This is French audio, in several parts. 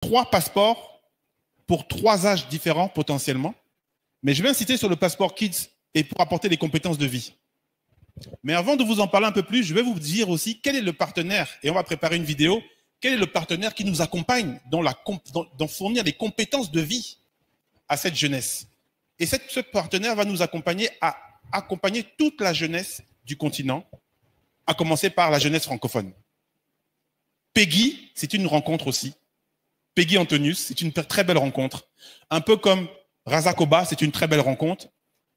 3 passeports pour 3 âges différents potentiellement. Mais je vais insister sur le passeport Kids et pour apporter des compétences de vie. Mais avant de vous en parler un peu plus, je vais vous dire aussi quel est le partenaire, et on va préparer une vidéo, quel est le partenaire qui nous accompagne dans fournir des compétences de vie à cette jeunesse. Et ce partenaire va nous accompagner à accompagner toute la jeunesse du continent, à commencer par la jeunesse francophone. Peggy, c'est une rencontre aussi. Peggy Antonius, c'est une très belle rencontre. Un peu comme Raza Koba, c'est une très belle rencontre.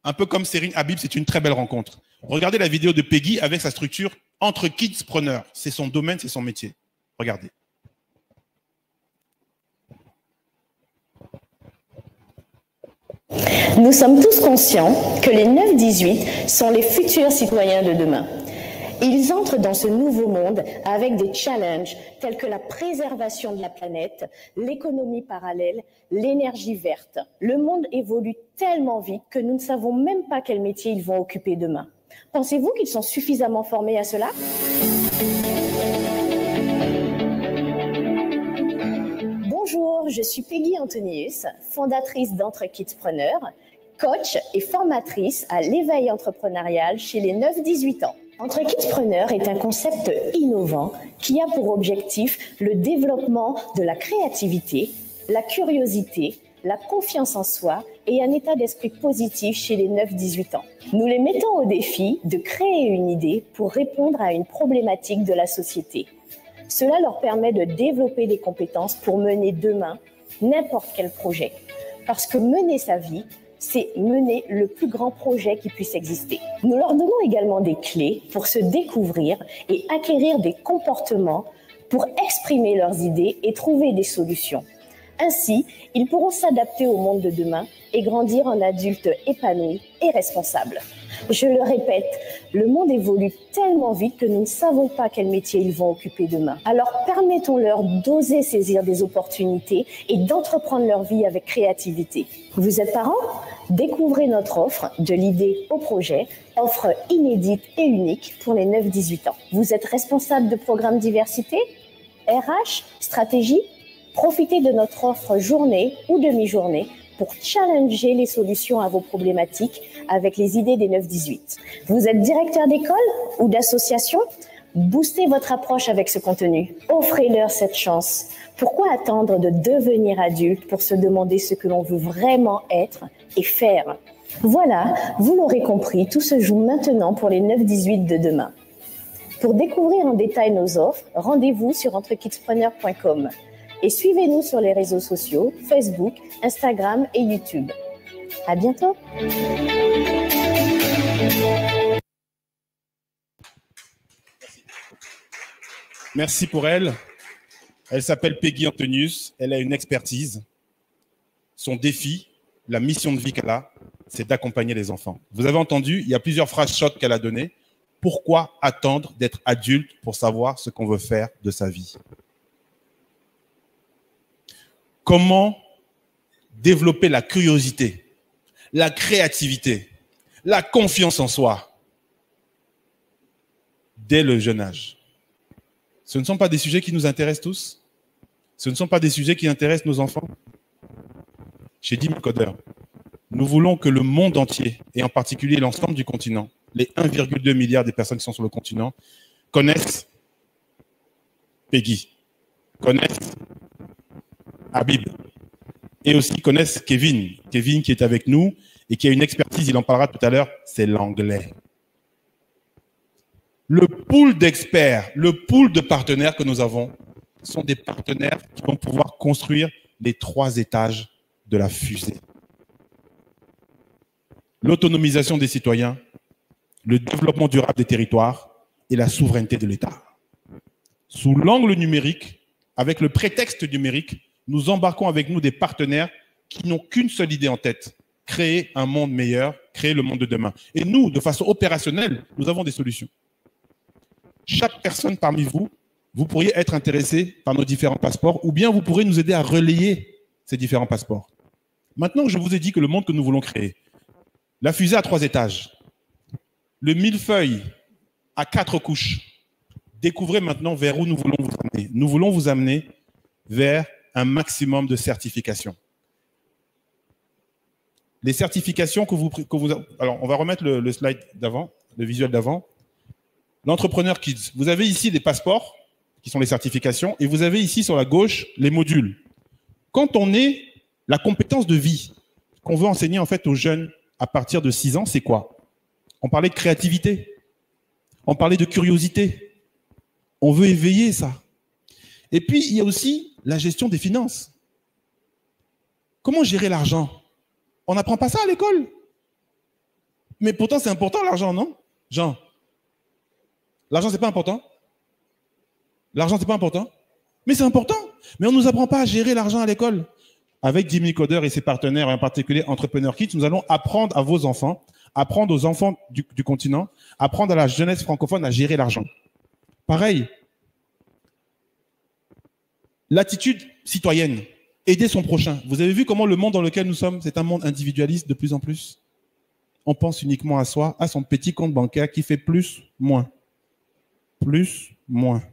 Un peu comme Serine Habib, c'est une très belle rencontre. Regardez la vidéo de Peggy avec sa structure entre kidspreneurs. C'est son domaine, c'est son métier. Regardez. Nous sommes tous conscients que les 9-18 sont les futurs citoyens de demain. Ils entrent dans ce nouveau monde avec des challenges tels que la préservation de la planète, l'économie parallèle, l'énergie verte. Le monde évolue tellement vite que nous ne savons même pas quel métier ils vont occuper demain. Pensez-vous qu'ils sont suffisamment formés à cela ? Bonjour, je suis Peggy Antonius, fondatrice d'Entre Kidspreneurs, coach et formatrice à l'éveil entrepreneurial chez les 9-18 ans. Entre Kidspreneurs est un concept innovant qui a pour objectif le développement de la créativité, la curiosité, la confiance en soi et un état d'esprit positif chez les 9-18 ans. Nous les mettons au défi de créer une idée pour répondre à une problématique de la société. Cela leur permet de développer des compétences pour mener demain n'importe quel projet. Parce que mener sa vie, c'est mener le plus grand projet qui puisse exister. Nous leur donnons également des clés pour se découvrir et acquérir des comportements pour exprimer leurs idées et trouver des solutions. Ainsi, ils pourront s'adapter au monde de demain et grandir en adultes épanouis et responsables. Je le répète, le monde évolue tellement vite que nous ne savons pas quel métier ils vont occuper demain. Alors permettons-leur d'oser saisir des opportunités et d'entreprendre leur vie avec créativité. Vous êtes parents ? Découvrez notre offre de l'idée au projet, offre inédite et unique pour les 9-18 ans. Vous êtes responsable de programmes diversité, RH, stratégie ? Profitez de notre offre journée ou demi-journée pour challenger les solutions à vos problématiques avec les idées des 9-18. Vous êtes directeur d'école ou d'association ? Boostez votre approche avec ce contenu. Offrez-leur cette chance. Pourquoi attendre de devenir adulte pour se demander ce que l'on veut vraiment être et faire ? Voilà, vous l'aurez compris, tout se joue maintenant pour les 9-18 de demain. Pour découvrir en détail nos offres, rendez-vous sur entrekidspreneurs.com. Et suivez-nous sur les réseaux sociaux, Facebook, Instagram et YouTube. À bientôt. Merci pour elle. Elle s'appelle Peggy Antonius. Elle a une expertise. Son défi, la mission de vie qu'elle a, c'est d'accompagner les enfants. Vous avez entendu, il y a plusieurs phrases chocs qu'elle a données. Pourquoi attendre d'être adulte pour savoir ce qu'on veut faire de sa vie ? Comment développer la curiosité, la créativité, la confiance en soi dès le jeune âge. Ce ne sont pas des sujets qui nous intéressent tous? Ce ne sont pas des sujets qui intéressent nos enfants? Chez Dim Coder, nous voulons que le monde entier, et en particulier l'ensemble du continent, les 1,2 milliard des personnes qui sont sur le continent, connaissent Peggy, connaissent Habib, et aussi connaissent Kevin. Kevin qui est avec nous et qui a une expertise, il en parlera tout à l'heure, c'est l'anglais. Le pool d'experts, le pool de partenaires que nous avons sont des partenaires qui vont pouvoir construire les 3 étages de la fusée. L'autonomisation des citoyens, le développement durable des territoires et la souveraineté de l'État. Sous l'angle numérique, avec le prétexte numérique, nous embarquons avec nous des partenaires qui n'ont qu'une seule idée en tête, créer un monde meilleur, créer le monde de demain. Et nous, de façon opérationnelle, nous avons des solutions. Chaque personne parmi vous, vous pourriez être intéressé par nos différents passeports ou bien vous pourrez nous aider à relayer ces différents passeports. Maintenant que je vous ai dit que le monde que nous voulons créer, la fusée à 3 étages, le millefeuille à 4 couches, découvrez maintenant vers où nous voulons vous amener. Nous voulons vous amener vers un maximum de certifications. Les certifications que vous... Alors, on va remettre le slide d'avant, le visuel d'avant. L'entrepreneur Kids. Vous avez ici les passeports, qui sont les certifications, et vous avez ici sur la gauche les modules. Quand on est la compétence de vie qu'on veut enseigner en fait aux jeunes à partir de 6 ans, c'est quoi? On parlait de créativité, on parlait de curiosité. On veut éveiller ça. Et puis, il y a aussi la gestion des finances. Comment gérer l'argent? On n'apprend pas ça à l'école. Mais pourtant, c'est important l'argent, non? Jean, l'argent, c'est pas important? L'argent, c'est pas important? Mais c'est important. Mais on ne nous apprend pas à gérer l'argent à l'école. Avec Jimmy Coder et ses partenaires, en particulier Entrepreneur Kids, nous allons apprendre à vos enfants, apprendre aux enfants du continent, apprendre à la jeunesse francophone à gérer l'argent. Pareil, l'attitude citoyenne, aider son prochain. Vous avez vu comment le monde dans lequel nous sommes, c'est un monde individualiste de plus en plus. On pense uniquement à soi, à son petit compte bancaire qui fait plus, moins. Plus, moins.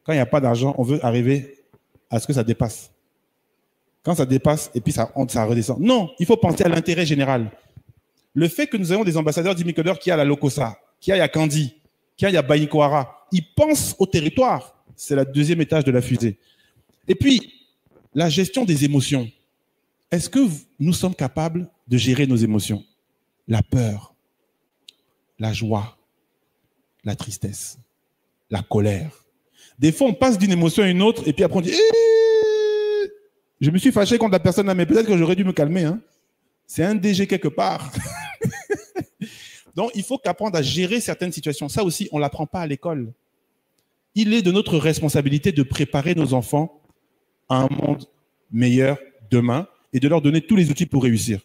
Quand il n'y a pas d'argent, on veut arriver à ce que ça dépasse. Quand ça dépasse, et puis ça redescend. Non, il faut penser à l'intérêt général. Le fait que nous ayons des ambassadeurs d'Imicodeur qui aillent à Lokossa, qui aillent à Kandi, qui aillent à Baïkoara, ils pensent au territoire. C'est le deuxième étage de la fusée. Et puis, la gestion des émotions. Est-ce que nous sommes capables de gérer nos émotions? La peur, la joie, la tristesse, la colère. Des fois, on passe d'une émotion à une autre, et puis après on dit je me suis fâché contre la personne là, mais peut-être que j'aurais dû me calmer. Hein. C'est un DG quelque part. Donc, il faut qu'apprendre à gérer certaines situations. Ça aussi, on ne l'apprend pas à l'école. Il est de notre responsabilité de préparer nos enfants à un monde meilleur demain et de leur donner tous les outils pour réussir.